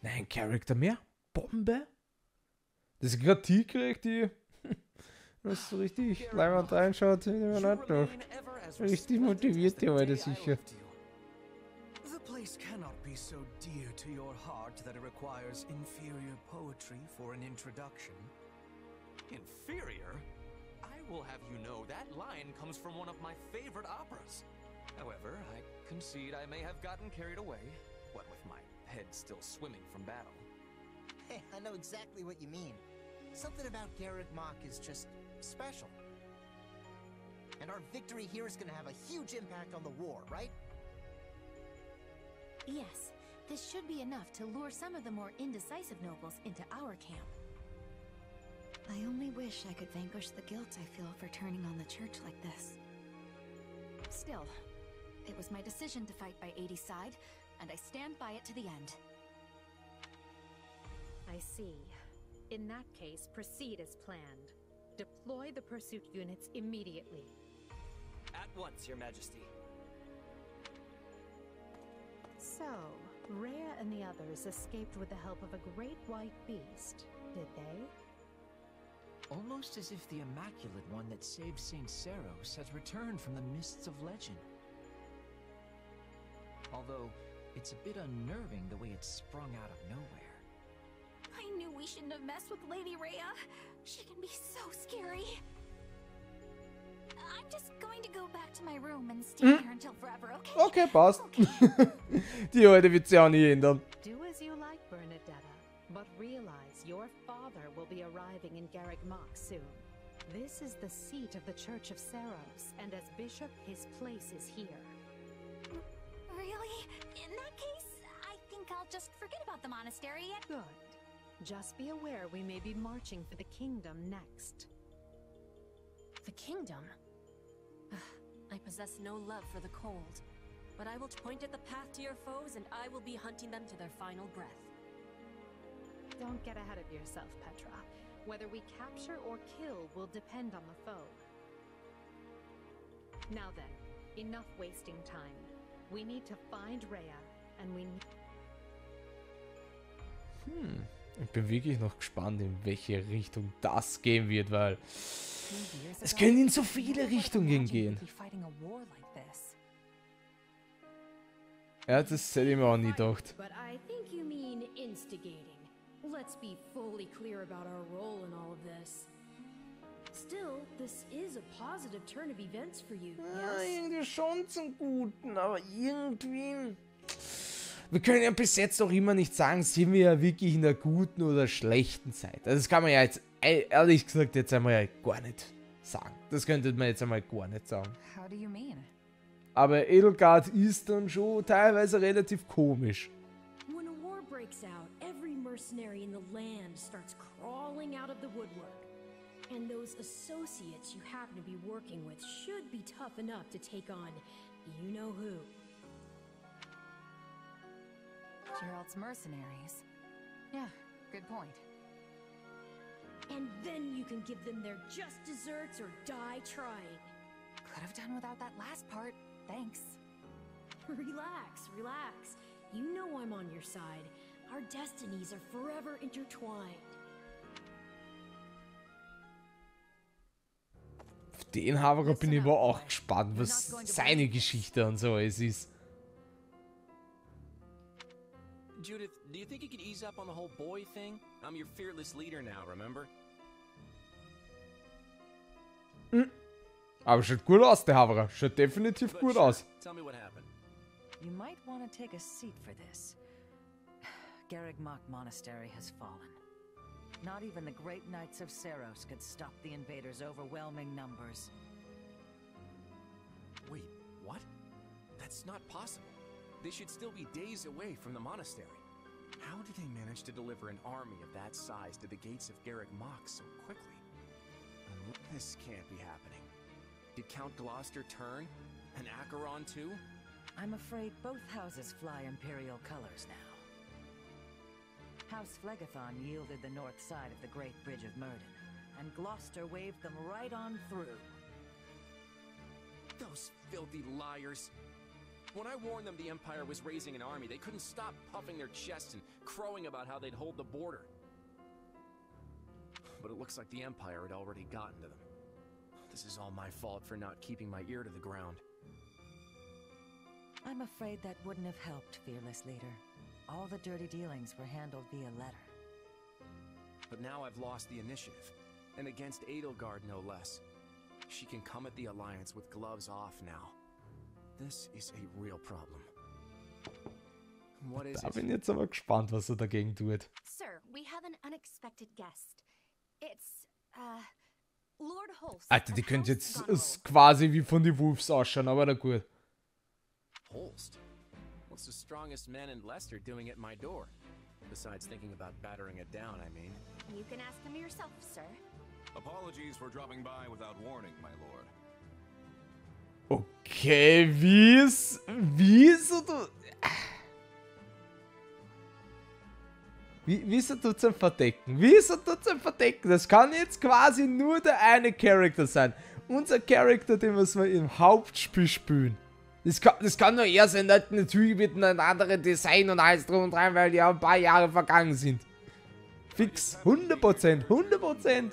Nein, Charakter mehr? Bombe? Das ist gerade die gekriegt, die... Was so richtig leibend reinschaut, sind wir nicht noch. Richtig motiviert, die heute sicher. The place cannot be so dear to your heart that it requires inferior poetry for an introduction. Inferior? I will have you know that line comes from one of my favorite operas. However, I concede I may have gotten carried away, what with my head still swimming from battle. Hey, I know exactly what you mean. Something about Garreg Mach is just special. And our victory here is gonna have a huge impact on the war, right? Yes, this should be enough to lure some of the more indecisive nobles into our camp. I only wish I could vanquish the guilt I feel for turning on the church like this. Still, it was my decision to fight by 80's side, and I stand by it to the end. I see. In that case, proceed as planned. Deploy the pursuit units immediately. At once, Your Majesty. So, Rhea and the others escaped with the help of a great white beast, did they? Almost as if the Immaculate One that saved Saint Seros has returned from the mists of legend. Although, it's a bit unnerving the way it sprung out of nowhere. I knew we shouldn't have messed with Lady Rhea. She can be so scary. I'm just going to go back to my room and stay here until forever, okay? Okay, passt. Die heute wird sie auch nie ändern. Do as you like, Bernadetta, but realize your father will be arriving in Garreg Mach soon. This is the seat of the Church of Seros, and as bishop, his place is here. Really? In that case, I think I'll just forget about the monastery and... Good. Just be aware we may be marching for the kingdom next. The kingdom? I possess no love for the cold, but I will point at the path to your foes and I will be hunting them to their final breath. Don't get ahead of yourself, Petra. Whether we capture or kill will depend on the foe. Now then, enough wasting time. We need to find Rhea, and we need... Ich bin wirklich noch gespannt, in welche Richtung das gehen wird, weil es können in so viele Richtungen gehen. Ja, das hätte ich mir auch nie gedacht. But I think you mean instigating. Let's be fully clear about our role in all of this. Still, this is a positive turn of events for you, yes? Irgendwie schon zum Guten, aber irgendwie... Wir können ja bis jetzt noch immer nicht sagen, sind wir ja wirklich in der guten oder schlechten Zeit. Also das kann man ja jetzt, ehrlich gesagt, jetzt einmal gar nicht sagen. Das könnte man jetzt einmal gar nicht sagen. How do you mean? Aber Edelgard ist dann schon teilweise relativ komisch. When a war breaks out, every mercenary in the land starts crawling out of the woodwork. And those associates you happen to be working with should be tough enough to take on you know who. Gerald's mercenaries. Yeah, good point. And then you can give them their just desserts or die trying. Could have done without that last part. Thanks. Relax, relax. You know I'm on your side. Our destinies are forever intertwined. Auf den Haverer bin ich aber auch gespannt, was seine Geschichte und so es ist. Judith, do you think you could ease up on the whole boy thing? I'm your fearless leader now, remember? Aber schaut gut aus, der Haverer. Schaut definitiv gut aus. Tell me what happened. You might want to take a seat for this. Garreg Mach Monastery has fallen. Not even the great knights of Seros could stop the invaders' overwhelming numbers. Wait, what? That's not possible. They should still be days away from the monastery. How did they manage to deliver an army of that size to the gates of Garreg Mach so quickly? This can't be happening. Did Count Gloucester turn? And Acheron too? I'm afraid both houses fly imperial colors now. House Phlegethon yielded the north side of the Great Bridge of Myrden, and Gloucester waved them right on through. Those filthy liars! When I warned them the Empire was raising an army, they couldn't stop puffing their chests and crowing about how they'd hold the border. But it looks like the Empire had already gotten to them. This is all my fault for not keeping my ear to the ground. I'm afraid that wouldn't have helped, fearless leader. All the dirty dealings were handled via letter. But now I've lost the initiative, and against Edelgard no less. She can come at the Alliance with gloves off now. This is a real problem. What is Da it? bin jetzt aber gespannt, was er dagegen tut. Sir, we have an unexpected guest. It's, Lord Holst. Alter, die könnte jetzt quasi wie von die Wolves ausschauen, aber na gut. Holst? What's the strongest man in Leicester doing at my door? Besides thinking about battering it down, I mean. You can ask him yourself, sir. Apologies for dropping by without warning, my lord. Okay, wieso tut's ihn verdecken? Wieso tut's ihn verdecken? Das kann jetzt quasi nur der eine Charakter sein. Unser Charakter, den wir im Hauptspiel spielen. Das kann nur er sein. Natürlich wird ein anderes Design und alles drum und dran, weil ja ein paar Jahre vergangen sind. Fix. 100%. 100%.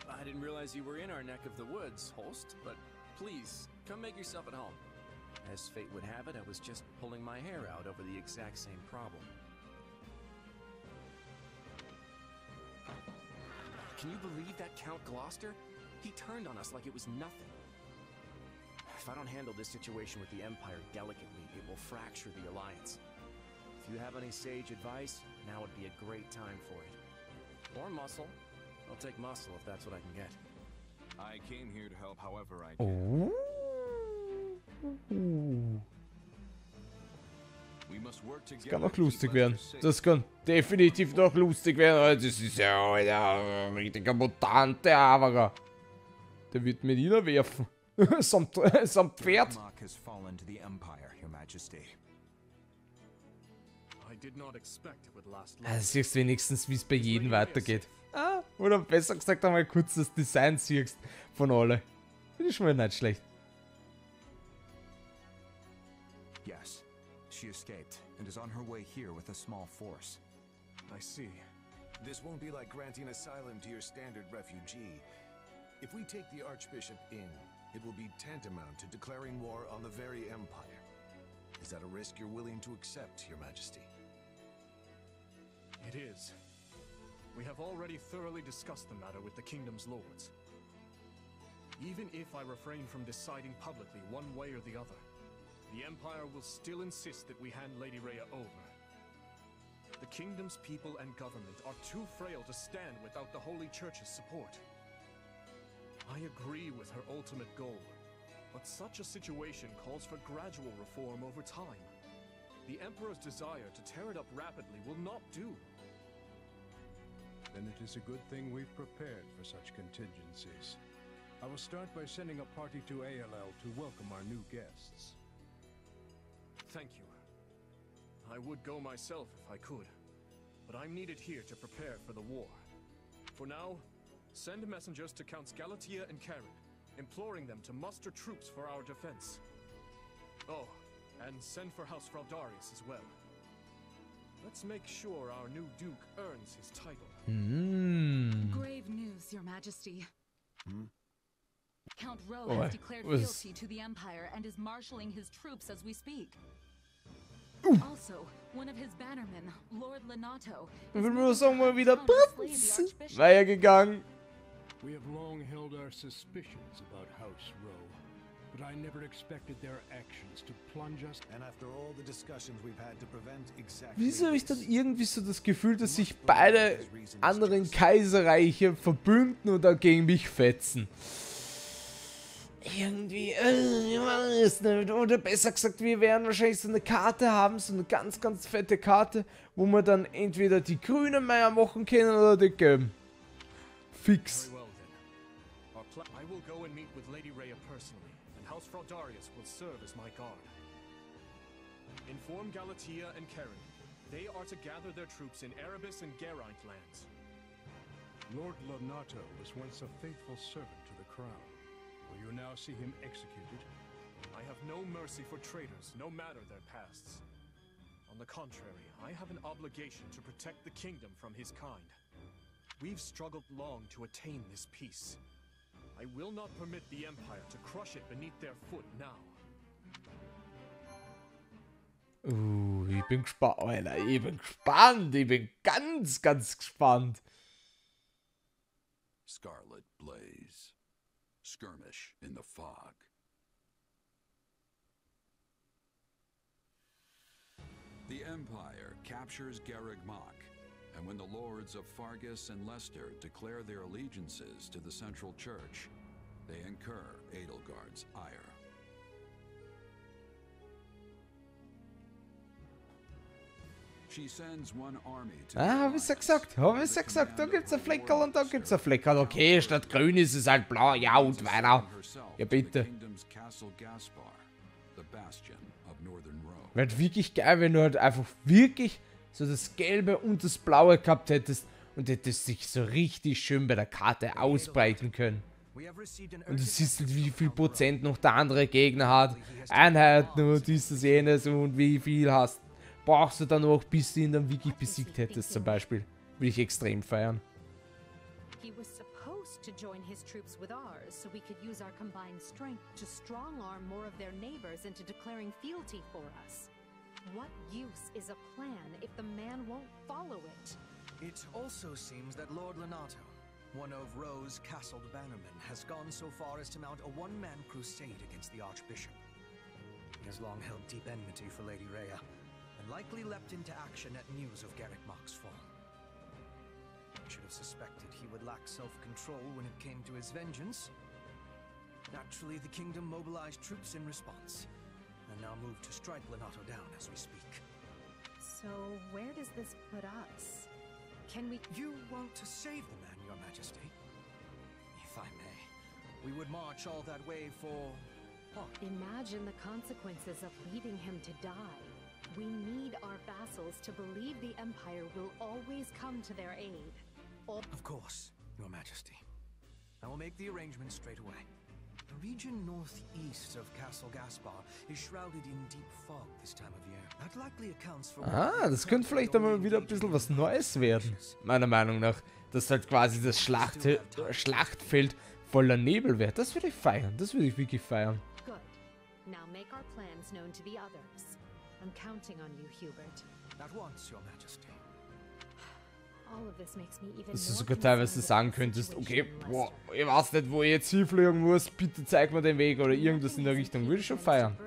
I didn't realize you were in our neck of the woods, Holst, but please, come make yourself at home. As fate would have it, I was just pulling my hair out over the exact same problem. Can you believe that Count Gloucester? He turned on us like it was nothing. If I don't handle this situation with the Empire delicately, it will fracture the Alliance. If you have any sage advice, now would be a great time for it. Or muscle. I'll take muscle if that's what I can get. I came here to help however I Oh. can. We must work Das together kann noch to keep lustig werden. Leicester safe. Das kann definitiv noch lustig werden. Das ist ja ein richtiger Mutante, aber der wird mit ihnen werfen. samt Pferd. Mark has fallen to the Empire, Your Majesty. I did not expect it would last long. Also siehst wenigstens, wie es bei jedem weitergeht. Ah, oder besser gesagt einmal kurz das Design siehst von alle. Finde ich schon mal nicht schlecht. Yes, she escaped and is on her way here with a small force. I see. This won't be like granting asylum to your standard refugee. If we take the Archbishop in, it will be tantamount to declaring war on the very Empire. Is that a risk you're willing to accept, Your Majesty? It is. We have already thoroughly discussed the matter with the Kingdom's lords. Even if I refrain from deciding publicly one way or the other, the Empire will still insist that we hand Lady Rhea over. The Kingdom's people and government are too frail to stand without the Holy Church's support. I agree with her ultimate goal, but such a situation calls for gradual reform over time. The Emperor's desire to tear it up rapidly will not do. Then it is a good thing we've prepared for such contingencies. I will start by sending a party to ALL to welcome our new guests. Thank you. I would go myself if I could, but I'm needed here to prepare for the war. For now, send messengers to Counts Galatea and Karen, imploring them to muster troops for our defense. Oh, and send for House Fraldarius as well. Let's make sure our new Duke earns his title. Grave news, Your Majesty. Count Rowe Oh, has declared was- fealty to the Empire and is marshalling his troops as we speak. Also, one of his bannermen, Lord Lenato, Ich will nur sagen, mal wieder weitergegangen. We have long held our suspicions about House Rowe, but I never expected their actions to plunge us. And after all the discussions we've had to prevent exactly Wieso habe ich dann this, irgendwie so das Gefühl, dass sich beide anderen Kaiserreiche verbünden und dagegen mich fetzen? Irgendwie, ich weiß nicht. Oder besser gesagt, wir werden wahrscheinlich so eine Karte haben, so eine ganz, ganz fette Karte, wo wir dann entweder die grünen Meier machen können oder die gelben. Fix. Very well then. I will go and meet with Lady Rhea personally, and House Fraldarius will serve as my guard. Inform Galatea and Karen. They are to gather their troops in Erebus and Geraint lands. Lord Lenato was once a faithful servant to the crown. Will you now see him executed? I have no mercy for traitors, no matter their pasts. On the contrary, I have an obligation to protect the kingdom from his kind. We've struggled long to attain this peace. I will not permit the Empire to crush it beneath their foot now. Ich bin gespannt, Alter. Ich bin gespannt. Ich bin ganz, ganz gespannt. Scarlet blaze. Skirmish in the fog. The Empire captures Garreg Mach, and when the lords of Fargus and Leicester declare their allegiances to the Central Church, they incur Edelgard's ire. She sends one army to Hab ich's ja gesagt. Hab ich's ja gesagt. Da gibt's ein Fleckerl und da gibt's ein Fleckerl. Okay, statt grün ist es halt blau. Ja, und weiter. Ja, bitte. Wäre wirklich geil, wenn du halt einfach wirklich so das Gelbe und das Blaue gehabt hättest und hättest sich so richtig schön bei der Karte ausbreiten können. Und du siehst halt, wie viel Prozent noch der andere Gegner hat. Einheiten und dieses, jenes und wie viel hast. Brauchst du dann noch, bis du ihn dann wirklich besiegt hättest, zum Beispiel. Würde ich extrem feiern. He was supposed to join his troops with ours, so we could use our combined strength to strong-arm more of their neighbors into declaring fealty for us. What use is a plan if the man won't follow it? It also seems that Lord Lenato, one of Rowe's castled bannermen, has gone so far as to mount a one-man crusade against the Archbishop. He has long held deep enmity for Lady Rhea, and likely leapt into action at news of Garreg Mach's fall. I should have suspected he would lack self-control when it came to his vengeance. Naturally, the kingdom mobilized troops in response, and now move to strike Lenato down as we speak. So, where does this put us? Can we— You want to save the man, Your Majesty? If I may, we would march all that way for what? Imagine the consequences of leaving him to die. We need our vassals to believe the Empire will always come to their aid. Of course, Your Majesty. I will make the arrangements straight away. The region northeast of Castle Gaspar is shrouded in deep fog this time of year. That likely accounts for— Das könnte vielleicht einmal wieder ein bisschen was Neues werden. Meiner Meinung nach. Dass halt quasi das Schlachtfeld voller Nebel wird. Das würde ich feiern. Das würde ich wirklich feiern. Good. Now make our plans known to the others. I'm counting on you, Hubert. At once, Your Majesty. All of this makes me even Dass du more sogar teilweise concerned sagen about the könntest, okay, situation in boah, Leicester. ich weiß nicht, wo ich jetzt hinfliegen muss, bitte zeig mir den Weg oder irgendwas in der Richtung, würde ich schon feiern.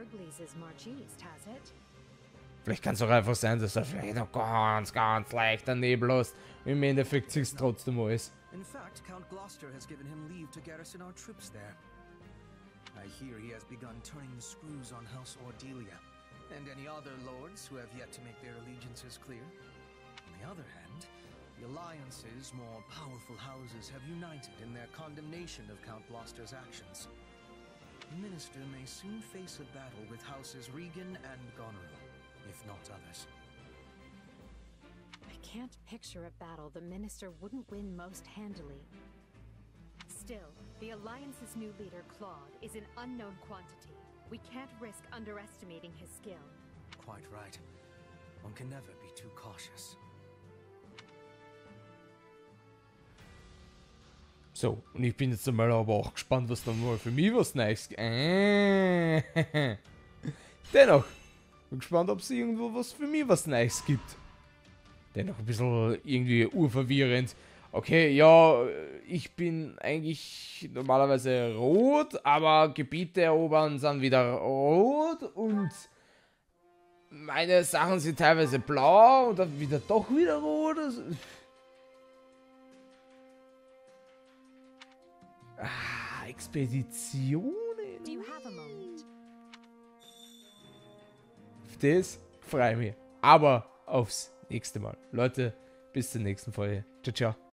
Vielleicht kann es auch einfach sein, dass du vielleicht noch ganz, ganz leichter Nebel hast und im Endeffekt siehst du trotzdem alles. In fact, Count Gloucester has given him leave to garrison our troops there. I hear he has begun turning the screws on House Ordelia, and any other lords who have yet to make their allegiances clear. On the other hand, the Alliance's more powerful houses have united in their condemnation of Count Gloucester's actions. The minister may soon face a battle with Houses Regan and Goneril, if not others. I can't picture a battle the minister wouldn't win most handily. Still, the Alliance's new leader, Claude, is an unknown quantity. We can't risk underestimating his skill. Quite right. One can never be too cautious. So, und ich bin jetzt einmal aber auch gespannt, was dann mal für mich was Neues gibt. Dennoch, bin gespannt, ob es irgendwo was für mich was Neues gibt. Dennoch ein bisschen irgendwie urverwirrend. Okay, ja, ich bin eigentlich normalerweise rot, aber Gebiete erobern sind wieder rot und meine Sachen sind teilweise blau und dann wieder doch wieder rot. Expeditionen. Auf das freue ich mich. Aber aufs nächste Mal. Leute, bis zur nächsten Folge. Ciao, ciao.